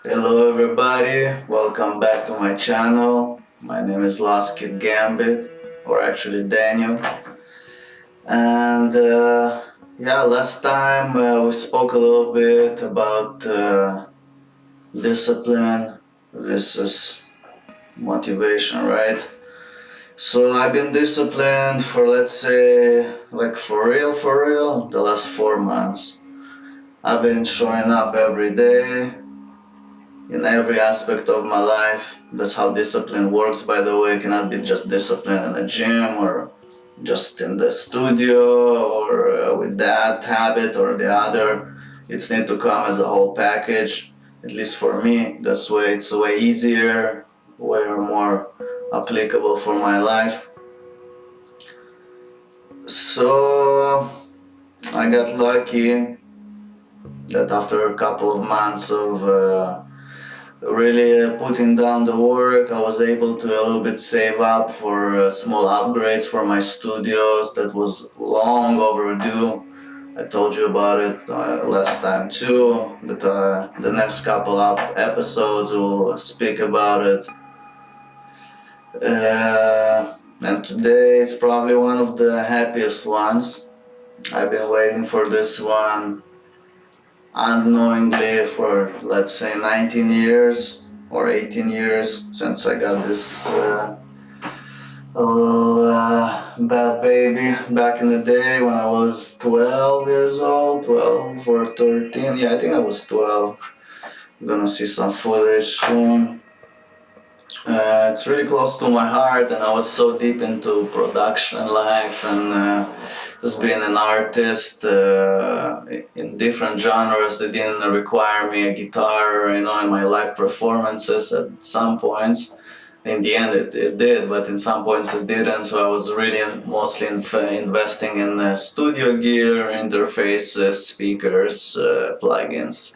Hello everybody, welcome back to my channel. My name is Last Kid Gambit, or actually Daniel. And yeah, last time we spoke a little bit about discipline versus motivation, right? So I've been disciplined for, let's say, like for real, the last 4 months. I've been showing up every day in every aspect of my life. That's how discipline works, by the way. It cannot be just discipline in a gym or just in the studio or with that habit or the other. It's need to come as a whole package. At least for me, that's way it's way easier, way more applicable for my life. So I got lucky that after a couple of months of really putting down the work, I was able to a little bit save up for small upgrades for my studios. That was long overdue. I told you about it last time too, that the next couple of episodes will speak about it. And today it's probably one of the happiest ones. I've been waiting for this one unknowingly for, let's say, 19 years or 18 years since I got this little bad baby back in the day when I was 12 years old, 12 or 13. Yeah, I think I was 12. I'm gonna see some footage soon. It's really close to my heart, and I was so deep into production life and just being an artist in different genres. They didn't require me a guitar, in my live performances at some points. In the end, it did, but in some points it didn't. So I was really mostly investing in studio gear, interfaces, speakers, plugins,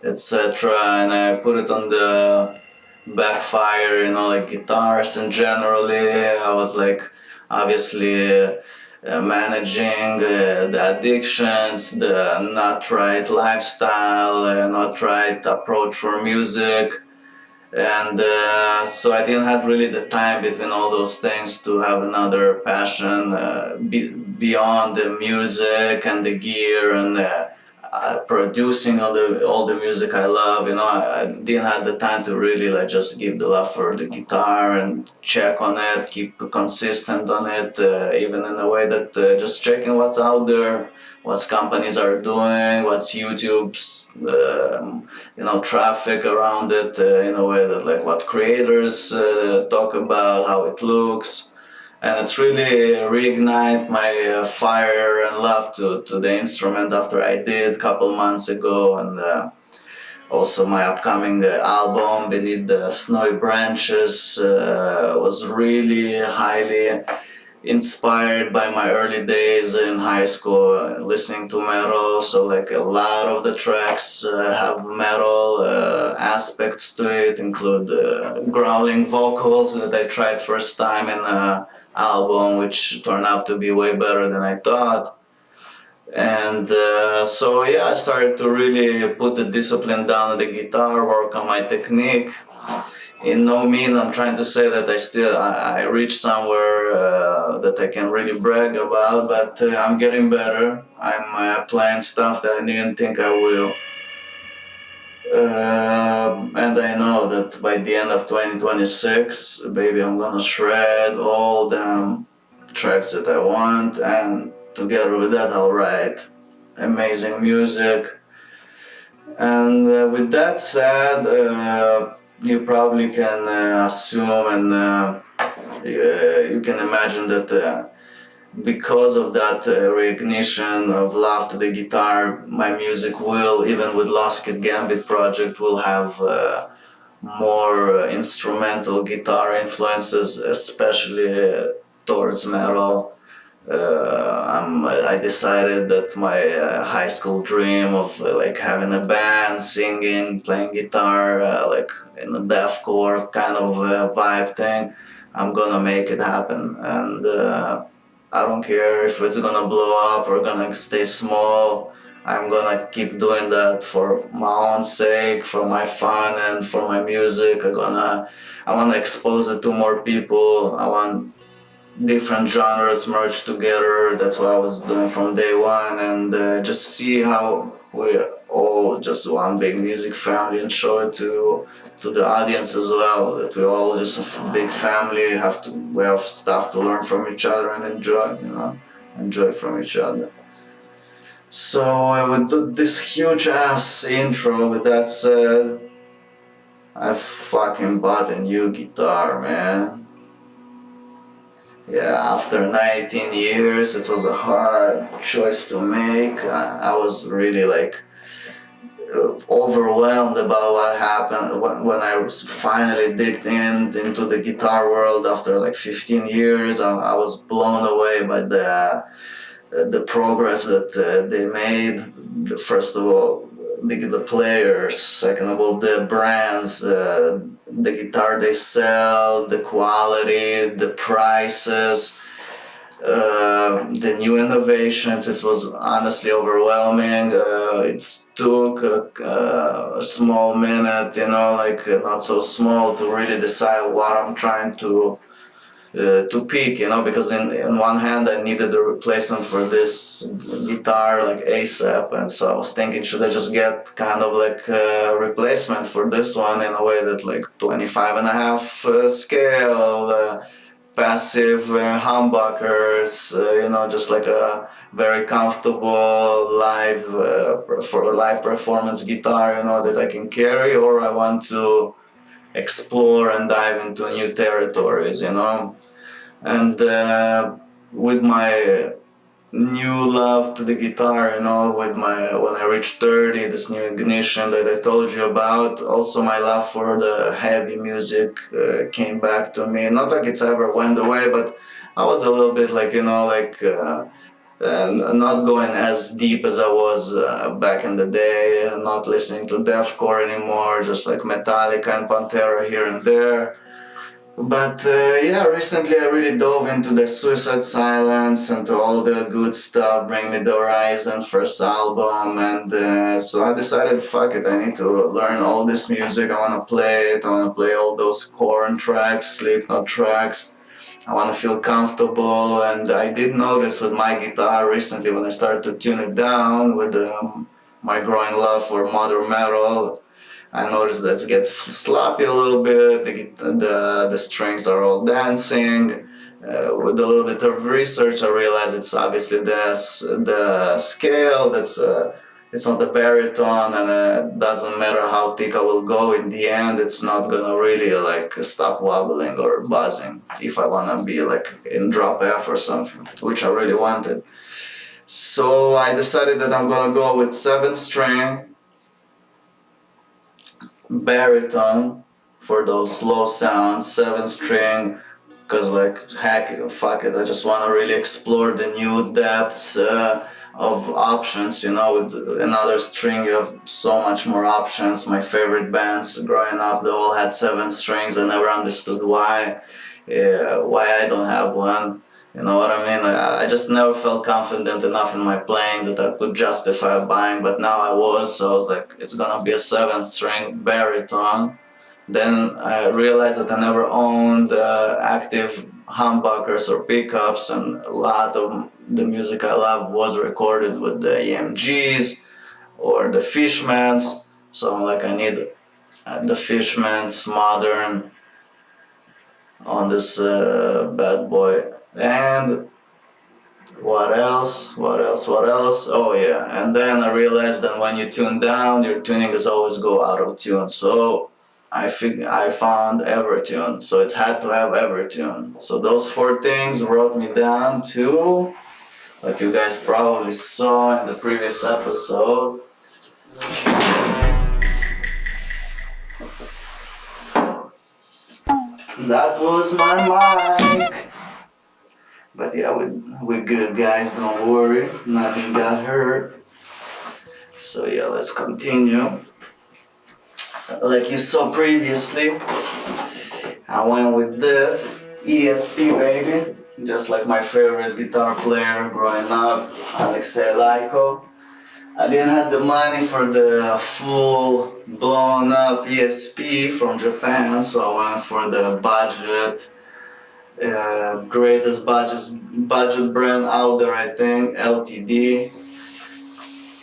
etc. And I put it on the backfire, like guitars, and generally I was like obviously managing the addictions, the not right lifestyle, not right approach for music. And so I didn't have really the time between all those things to have another passion beyond the music and the gear and producing all the music I love. I didn't have the time to really just give the love for the guitar and check on it, keep consistent on it, even in a way that just checking what's out there, what companies are doing, what's YouTube's traffic around it, in a way that like what creators talk about, how it looks. And it's really reignite my fire and love to the instrument after I did a couple months ago. And also my upcoming album, Beneath the Snowy Branches, was really highly inspired by my early days in high school listening to metal. So like a lot of the tracks have metal aspects to it, include growling vocals that I tried first time in an album, which turned out to be way better than I thought. And so yeah, I started to really put the discipline down on the guitar, work on my technique. In no mean I'm trying to say that I reached somewhere that I can really brag about, but I'm getting better. I'm playing stuff that I didn't think I will. And I know that by the end of 2026, baby, I'm gonna shred all them tracks that I want, and together with that I'll write amazing music. And with that said, you probably can assume and you can imagine that because of that recognition of love to the guitar, my music will, even with Lost Kid Gambit project, will have more instrumental guitar influences, especially towards metal. I decided that my high school dream of like having a band, singing, playing guitar, like in a deathcore kind of vibe thing, I'm gonna make it happen. And I don't care if it's gonna blow up or gonna stay small. I'm gonna keep doing that for my own sake, for my fun and for my music. I wanna expose it to more people. I want different genres merged together. That's what I was doing from day one, and just see how we all just one big music family and show it to the audience as well. That we all just a big family. We have stuff to learn from each other and enjoy from each other. So I would do this huge ass intro. With that said, I fucking bought a new guitar, man. Yeah, after 19 years, it was a hard choice to make. I was really like overwhelmed about what happened when I was finally digged into the guitar world after like 15 years. I was blown away by the progress that they made. First of all, the players. Second of all, the brands, the guitar they sell, the quality, the prices, the new innovations. It was honestly overwhelming. It took a small minute, like not so small, to really decide what I'm trying to pick, because in one hand I needed a replacement for this guitar like ASAP, and so I was thinking, should I just get kind of like a replacement for this one in a way that like 25 and a half scale, passive humbuckers, just like a very comfortable for live performance guitar, that I can carry, or I want to explore and dive into new territories, and with my new love to the guitar, when I reached 30, this new ignition that I told you about, also my love for the heavy music came back to me. Not like it's ever went away, but I was a little bit like, not going as deep as I was back in the day, not listening to deathcore anymore, just like Metallica and Pantera here and there. But yeah, recently I really dove into the Suicide Silence and to all the good stuff, Bring Me the Horizon, first album, and so I decided, fuck it, I need to learn all this music, I wanna play it, I wanna play all those Korn tracks, Slipknot tracks, I wanna feel comfortable, and I did notice with my guitar recently when I started to tune it down with my growing love for modern metal, I noticed that it gets sloppy a little bit. The strings are all dancing. With a little bit of research, I realized it's obviously the scale. It's not the baritone, and it doesn't matter how thick I will go. In the end, it's not gonna really like stop wobbling or buzzing if I wanna be like in drop F or something, which I really wanted. So I decided that I'm gonna go with 7-string baritone for those slow sounds, 7-string, because like heck, fuck it, I just want to really explore the new depths of options, with another string you have so much more options. My favorite bands growing up, they all had 7 strings. I never understood why I don't have one. You know what I mean? I just never felt confident enough in my playing that I could justify buying, but now I was, so I was like, it's gonna be a 7-string baritone. Then I realized that I never owned active humbuckers or pickups, and a lot of the music I love was recorded with the EMGs or the Fishmans. So I'm like, I need the Fishmans modern on this bad boy. And what else? Oh yeah, and then I realized that when you tune down, your tuning is always go out of tune. So I found Evertune, so it had to have Evertune. So those 4 things brought me down to, like you guys probably saw in the previous episode, that was my mic. But yeah, we're good, guys, don't worry, nothing got hurt. So yeah, let's continue. Like you saw previously, I went with this ESP, baby, just like my favorite guitar player growing up, Alexei Laiko. I didn't have the money for the full blown up ESP from Japan, so I went for the budget, greatest budget brand out there, I think, LTD.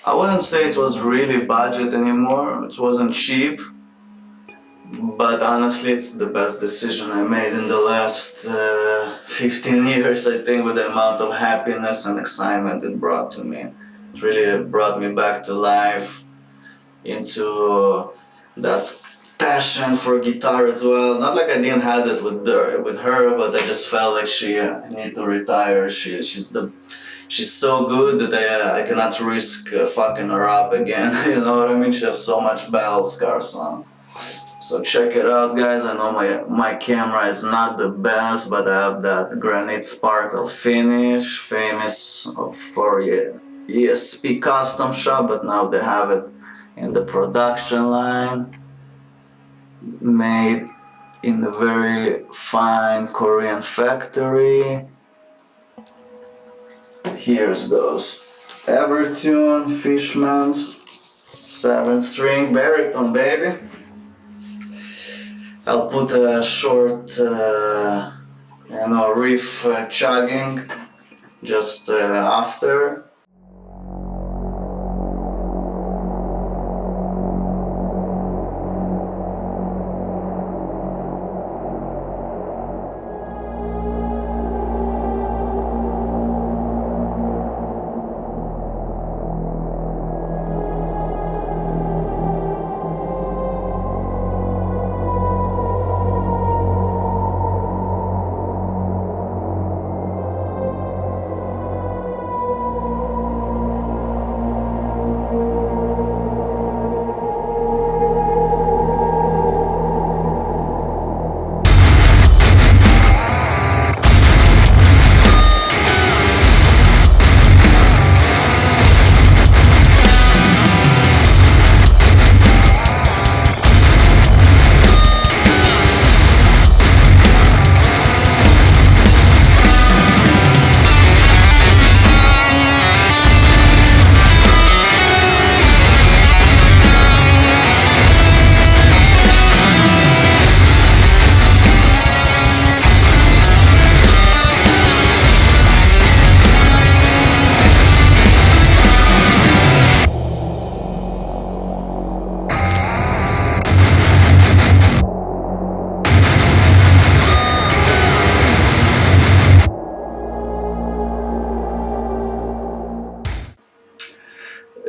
I wouldn't say it was really budget anymore, it wasn't cheap, but honestly it's the best decision I made in the last 15 years, I think, with the amount of happiness and excitement it brought to me. It really brought me back to life, into that passion for guitar as well. Not like I didn't have it with her, but I just felt like she need to retire. She's so good that I cannot risk fucking her up again. You know what I mean? She has so much battle scars on. So check it out, guys. I know my camera is not the best, but I have that granite sparkle finish, famous for ESP custom shop, but now they have it in the production line, made in a very fine Korean factory. Here's those Evertune Fishman's 7-string baritone, baby. I'll put a short riff chugging just after.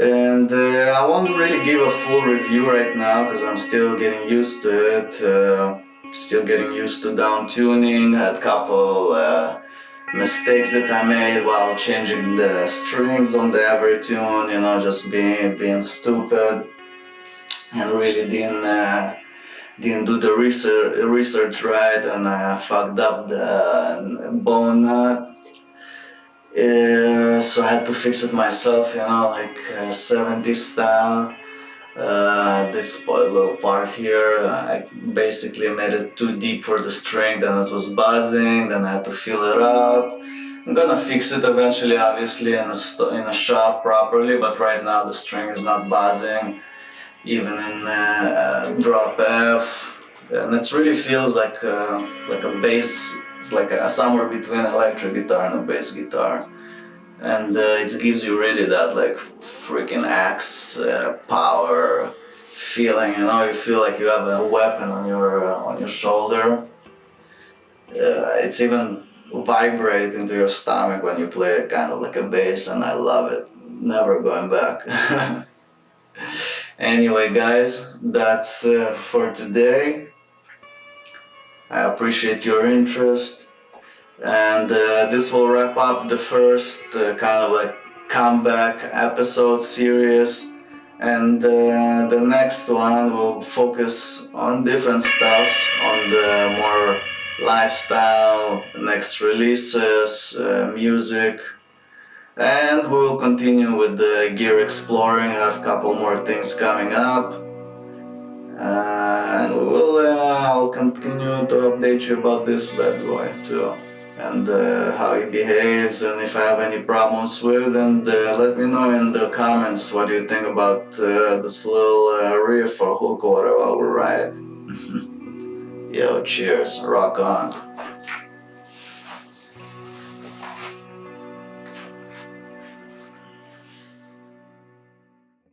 And I won't really give a full review right now because I'm still getting used to it, still getting used to down tuning. Had a couple mistakes that I made while changing the strings on the Evertune, you know, just being stupid, and really didn't do the research right, and I fucked up the bone nut. So I had to fix it myself, you know, like 70s style. This little part here, I basically made it too deep for the string, then it was buzzing, then I had to fill it up. I'm gonna fix it eventually, obviously, in a shop properly, but right now the string is not buzzing, even in drop F, and it really feels like a bass. It's like somewhere between an electric guitar and a bass guitar, and it gives you really that like freaking axe power feeling. You know, you feel like you have a weapon on your shoulder. It's even vibrate into your stomach when you play it, kind of like a bass, and I love it. Never going back. Anyway, guys, that's for today. I appreciate your interest, and this will wrap up the first kind of like comeback episode series, and the next one will focus on different stuff, on the more lifestyle, next releases, music, and we will continue with the gear exploring. I have a couple more things coming up, and I'll continue to update you about this bad boy too. and how he behaves, and if I have any problems with, and let me know in the comments what you think about this little riff or hook or whatever I will write. Yo, cheers, rock on.